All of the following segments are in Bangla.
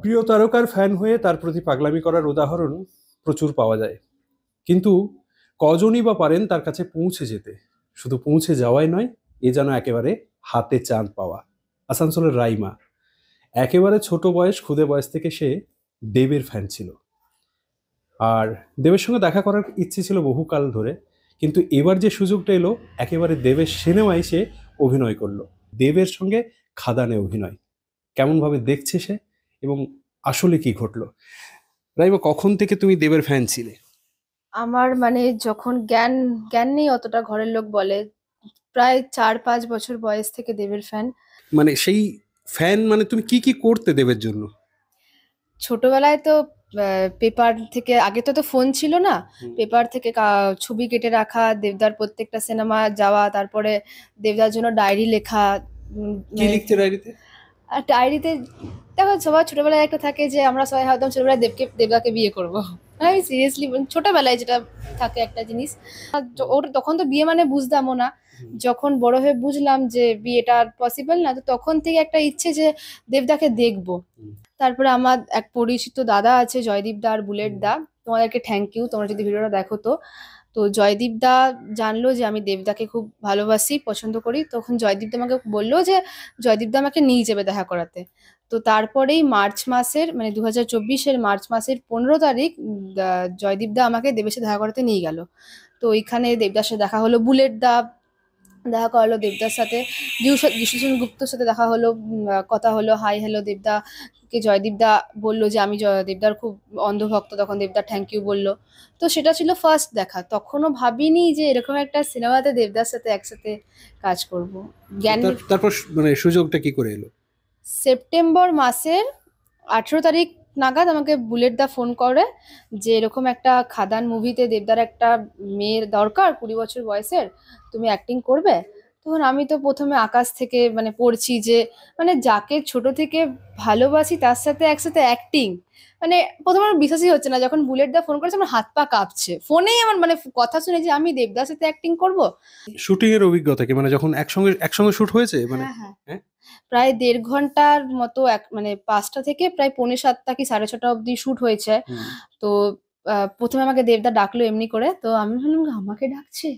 প্রিয় তারকার ফ্যান হয়ে তার প্রতি পাগলামি করার উদাহরণ প্রচুর পাওয়া যায়, কিন্তু কজনই বা পারেন তার কাছে পৌঁছে যেতে। শুধু পৌঁছে যাওয়াই নয়, এ যেন একেবারে হাতে চাঁদ পাওয়া। আসানসোলের রাইমা একেবারে ছোট বয়স, খুদে বয়স থেকে সে দেবের ফ্যান ছিল। আর দেবের সঙ্গে দেখা করার ইচ্ছে ছিল বহুকাল ধরে, কিন্তু এবার যে সুযোগটা এলো, একেবারে দেবের সিনেমায় সে অভিনয় করলো। দেবের সঙ্গে খাদানে অভিনয় কেমনভাবে দেখছে সে, এবং আসলে কি ঘটলো। রাইমা, কখন থেকে তুমি দেবের ফ্যান ছিলে? আমার মানে যখন জ্ঞান জ্ঞান নেই অতটা, ঘরের লোক বলে প্রায় 4-5 বছর বয়স থেকে দেবের ফ্যান। মানে সেই ফ্যান, মানে তুমি কি কি করতে দেবের জন্য? ছোটবেলায় তো পেপার থেকে, আগে তো ফোন ছিল না, হুম। পেপার থেকে ছবি কেটে রাখা, দেবদার প্রত্যেকটা সিনেমা যাওয়া, তারপরে দেবদার জন্য ডায়েরি লেখা। কি লিখতে ডায়েরিতে? আর ডায়েরিতে দেখো, সবার ছোটবেলায় একটা থাকে যে আমরা সবাই হয়তো ছোটবেলায় দেবদাকে বিয়ে করব। আমি সিরিয়াসলি ছোটবেলায় যেটা থাকে একটা জিনিস। আর ওর তখন তো বিয়ে মানে বুঝতামও না। হুম। যখন বড় হয়ে বুঝলাম যে বিয়েটা পসিবল না, তো তখন থেকে একটা ইচ্ছে যে দেবদাকে দেখবো। হুম। তারপরে আমার এক পরিচিত দাদা আছে, জয়দীপ দা আর বুলেট হুম। দা। তোমাদেরকে থ্যাংক ইউ, তোমরা যদি ভিডিওটা দেখো তো। তো জয়দীপ দা জানলো যে আমি দেবদাকে খুব ভালোবাসি, পছন্দ করি, তখন জয়দীপ দা আমাকে বললো যে জয়দীপ দা আমাকে নিয়ে যাবে দেখা করাতে। তো তারপরেই মার্চ মাসের, মানে 2024-এর মার্চ মাসের 15 তারিখ জয়দীপ দা আমাকে দেবের সাথে দেখা করাতে নিয়ে গেল। তো ওইখানে দেবদার সাথে দেখা হলো, বুলেট দা দেখা করালো দেবদার সাথে, যিশুসেন গুপ্তর সাথে দেখা হলো, কথা হলো, হাই হ্যালো। দেবদা কে জয়দীপ দা বললো যে আমি দেবদার খুব অন্ধভক্ত, তখন দেবদার থ্যাংক ইউ বললো। তো সেটা ছিল ফার্স্ট দেখা, তখনও ভাবিনি যে এরকম একটা সিনেমাতে দেবদার সাথে একসাথে কাজ করব। জ্ঞান তারপর মানে সুযোগটা কি করে এলো? সেপ্টেম্বর মাসের 18 তারিখ নাগাদ আমাকে বুলেট দা ফোন করে যে এরকম একটা খাদান মুভিতে দেবদার একটা মেয়ের দরকার, 20 বছর বয়সের, তুমি অ্যাক্টিং করবে। তখন আমি তো প্রথমে আকাশ থেকে মানে পড়ছি যে মানে যাকে ছোট থেকে ভালোবাসি তার সাথে একসাথে অ্যাক্টিং, মানে প্রথমে আমার বিশ্বাসই হচ্ছে না। যখন বুলেট দা ফোন করেছে আমার হাত পা কাঁপছে, ফোনেই আমার মানে কথা শুনে যে আমি দেবদার সাথে অ্যাক্টিং করব। শুটিং এর অভিজ্ঞতা কি, মানে যখন একসঙ্গে একসঙ্গে শুট হয়েছে মানে? হ্যাঁ, হ্যাঁ। হ্যাঁ। প্রায় 1.5 ঘন্টার মতো, মানে 5টা থেকে প্রায় 6:45 কি 6:30 অব্দি শুট হয়েছে। হুম। তো প্রথমে আমাকে দেবদা ডাকলো এমনি করে, তো আমি ভাবলাম আমাকে ডাকছে,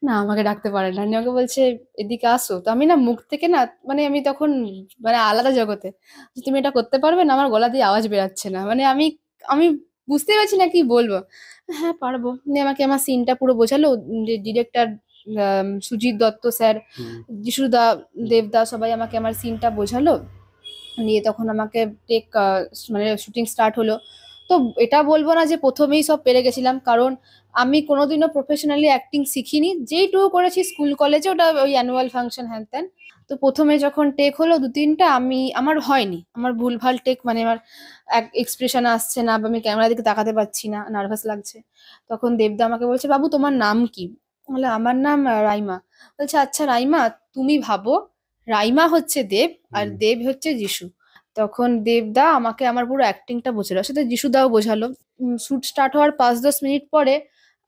না আমাকে ডাকতে পারে না, উনি আমাকে বলছে এদিকে আসো। তো আমি না মুখ থেকে না, মানে আমি তখন মানে আলাদা জগতে, যে তুমি এটা করতে পারবে না, আমার গলা দিয়ে আওয়াজ বেরাচ্ছে না, মানে আমি আমি বুঝতে পারছি না কি বলবো। হ্যাঁ পারবো, উনি আমাকে আমার সিনটা পুরো বোঝালো। ডিরেক্টর সুজিত দত্ত স্যার, হুম। যিশুদা, দেবদা সবাই আমাকে আমার সিনটা বোঝালো। নিয়ে তখন আমাকে টেক মানে শুটিং স্টার্ট হলো। তো এটা বলবো না যে প্রথমেই সব পেরে গেছিলাম, কারণ আমি কোনোদিনও প্রফেশনালি অ্যাক্টিং শিখিনি, যেইটুকু করেছি স্কুল কলেজে, ওটা ওই অ্যানুয়াল ফাংশন হ্যান ত্যান। তো প্রথমে যখন টেক হলো 2-3টা, আমার হয়নি, আমার ভুলভাল টেক, মানে আমার এক্সপ্রেশন আসছে না, বা আমি ক্যামেরার দিকে তাকাতে পারছি না, নার্ভাস লাগছে। তখন দেবদা আমাকে বলছে, বাবু তোমার নাম কি? বলে আমার নাম রাইমা। বলছে আচ্ছা রাইমা, তুমি ভাবো রাইমা হচ্ছে দেব আর হুম। দেব হচ্ছে যিশু। তখন দেবদা আমাকে আমার পুরো অ্যাক্টিংটা বোঝালো, সাথে যিশুদাও বোঝালো। শুট স্টার্ট হওয়ার 5-10 মিনিট পরে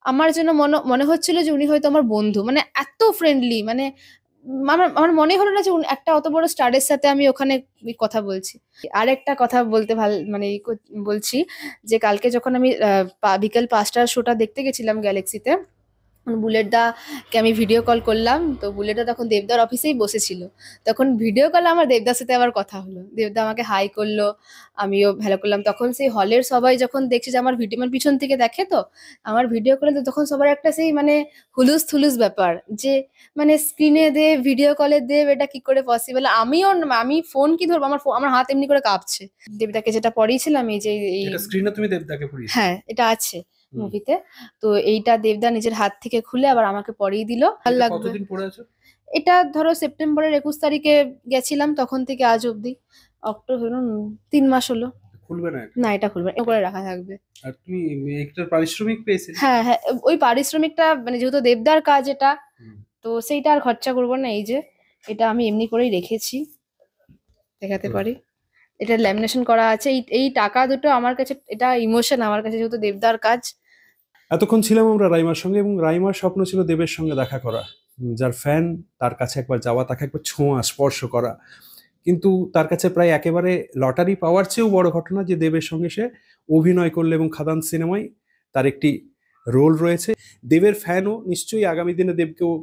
আমার যেন মনে মনে হচ্ছিল যে উনি হয়তো আমার বন্ধু, মানে এত ফ্রেন্ডলি, মানে আমার আমার মনে হলো না যে একটা অত বড় স্টারের সাথে আমি ওখানে কথা বলছি। আর একটা কথা বলতে মানে বলছি, যে কালকে যখন আমি বিকেল 5টার শোটা দেখতে গেছিলাম গ্যালাক্সিতে, বুলেট দাকে আমি ভিডিও কল করলাম। তো বুলেট দা তখন দেবদার অফিসেই বসেছিল। তখন ভিডিও কলে আমার দেবদার সাথে আবার কথা হলো, দেবদা আমাকে হাই করলো, আমিও ভালো করলাম। তখন সেই হলের সবাই যখন দেখছে যে আমার ভিডিও, মানে পিছন থেকে দেখে তো আমার ভিডিও কলে, তো তখন সবার একটা সেই মানে হুলুস থুলুস ব্যাপার, যে মানে স্ক্রিনে দেব, ভিডিও কলে দেব, এটা কি করে পসিবল। আমি ফোন কি ধরবো, আমার হাত এমনি করে কাঁপছে। দেবদাকে যেটা পড়িয়েছিলাম, এই যে এই, এটা স্ক্রিনে তুমি দেবদাকে পড়িয়েছিলে? হ্যাঁ এটা আছে হুম। মুভিতে। তো এইটা দেবদা নিজের হাত থেকে খুলে আবার আমাকে পরিয়ে দিল, ভালো এটা লাগবে। কতদিন পড়ে আছো? এটা ধরো সেপ্টেম্বরের 21 তারিখে গেছিলাম, তখন থেকে আজ অব্দি অক্টোবর 3 মাস হলো। খুলবে না এটা? না এটা খুলবে না, করে রাখা থাকবে। আর তুমি একটার পারিশ্রমিক পেয়েছিলে? হ্যাঁ, হ্যাঁ, ওই পারিশ্রমিকটা মানে যেহেতু দেবদার কাজ এটা, হুম। তো সেইটা আর খরচা করবো না, এই যে এটা আমি এমনি করেই রেখেছি, দেখাতে বাহ। পারি। এটা ল্যামিনেশন করা আছে, এই এই টাকা দুটো আমার কাছে, এটা ইমোশন আমার কাছে, যেহেতু দেবদার কাজ। এতক্ষণ ছিলাম আমরা রাইমার সঙ্গে, এবং রাইমার স্বপ্ন ছিল দেবের সঙ্গে দেখা করা। যার ফ্যান তার কাছে একবার যাওয়া, তাকে একবার ছোঁয়া, স্পর্শ করা। কিন্তু তার কাছে প্রায় একেবারে লটারি পাওয়ার চেয়েও বড় ঘটনা যে দেবের সঙ্গে সে অভিনয় করলো এবং খাদান সিনেমায় তার একটি রোল রয়েছে। দেবের ফ্যানও নিশ্চয়ই আগামী দিনে দেবকেও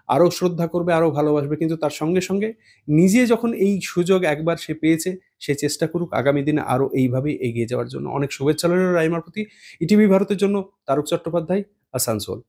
আরও শ্রদ্ধা করবে, আরও ভালোবাসবে, কিন্তু তার সঙ্গে সঙ্গে নিজে যখন এই সুযোগ একবার সে পেয়েছে, সে চেষ্টা করুক আগামী দিনে আরও এইভাবেই এগিয়ে যাওয়ার জন্য। অনেক শুভেচ্ছা রইল রাইমার প্রতি। ইটিভি ভারতের জন্য তারক চট্টোপাধ্যায়, আসানসোল।